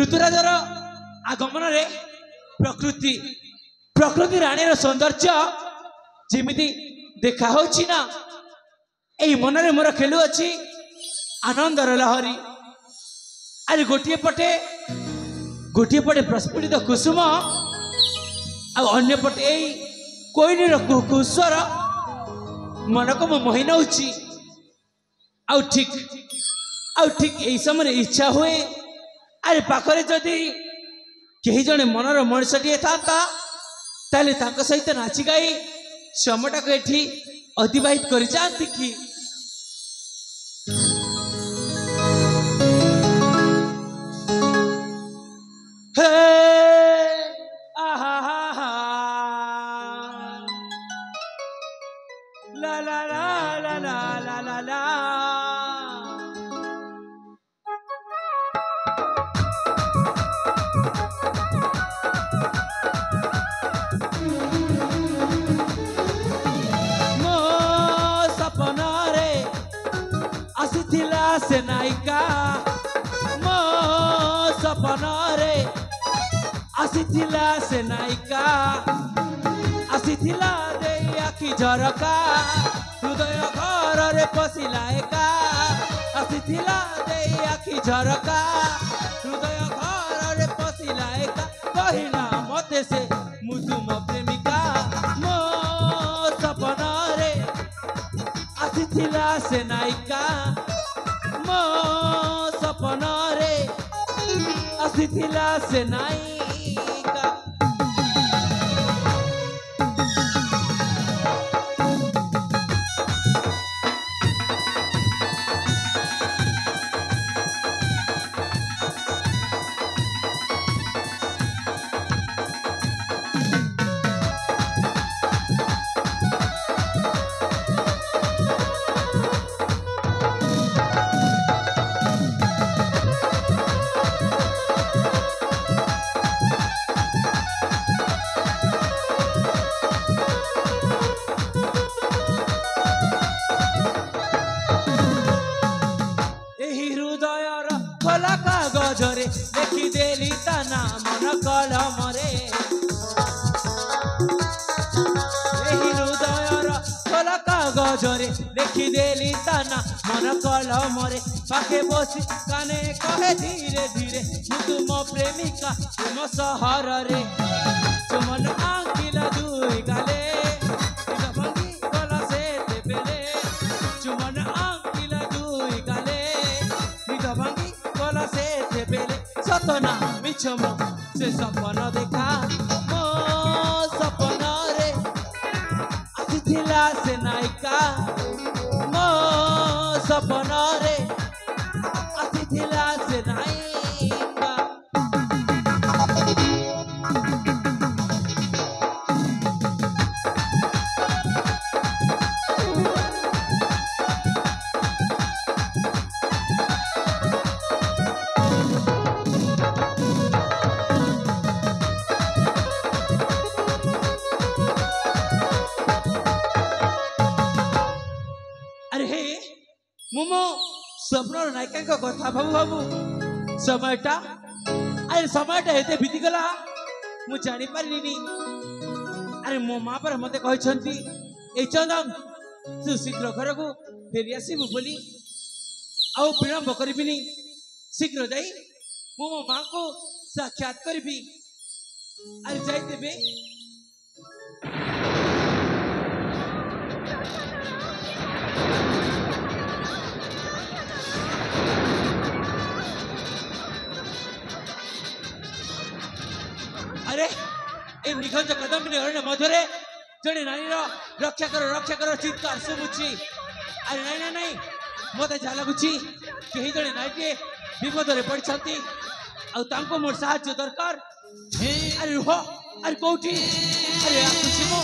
ऋतुराजर आगमन रे प्रकृति प्रकृति रानी सौंदर्य जेमिति देखा होची ना एई मनरे मोर खेलु अछि आनंदर लहरी। अरे गोटे पटे प्रस्फुटित कुसुम अन्य पटे कोइनीर कुकुस्वर मन को मोहि नउछि। आउ ठीक यही समय इच्छा हुए अरे पाखरे जदि कही जने मनर मनुष्यटी था ताले तांको सहित नाची गाई समटा को एठी अतिबाहित कर जाती कि हे आहा हा हा ला ला ला ला ला ला ला ला से नायिका मो सपन रे आसीथिला से नायिका आसीथिला दे आखि झरका हृदय घर रे पशिला एका आसीथिला दे आखि झरका हृदय घर रे पशिला एका कहिना मते से मु तुम प्रेमिका मो सपन रे आसीथिला से नायिका मो सपन रे आसीथिला से नायिका। देखी देली तना मन कलम रे हृदयर खोला कागज रे देखी देली तना मन कलम रे पाखे बसी काने कहे धीरे धीरे तुम प्रेमिका तुम सहर रे तुमन आंकिला दुई गाले भंगी गला से बेले तुमन आंकिला दुई गाले भंगी गला से बेले सतना मिछम से सपन देखा मो सपन रे आसीथिला से नायिका मो सपन रे आसीथिला से नायिका। मोमो स्वप्न नायिका कथा भाबू भाबू समयटा अरे समयटा हेते बीती गला मु जानी पारिनी। अरे मो माँ पर मते कहछंती ए चंदन तू शीघ्र घर को फेरी आसीबु बोली आउ विलंब करबिनी शीघ्र जाई मो माँ को साक्षात करबी। अरे जाई देबे अरे ए निखंज कदम मधुरे जड़े नानी रक्षा करो चित्कार शुभुची। अरे नहीं नहीं मत जा लगुच कहीं जड़े नाई विपद में पड़ी मोर साहाय्य दरकार। अरे रुह अरे कौटी अरे आसुची मो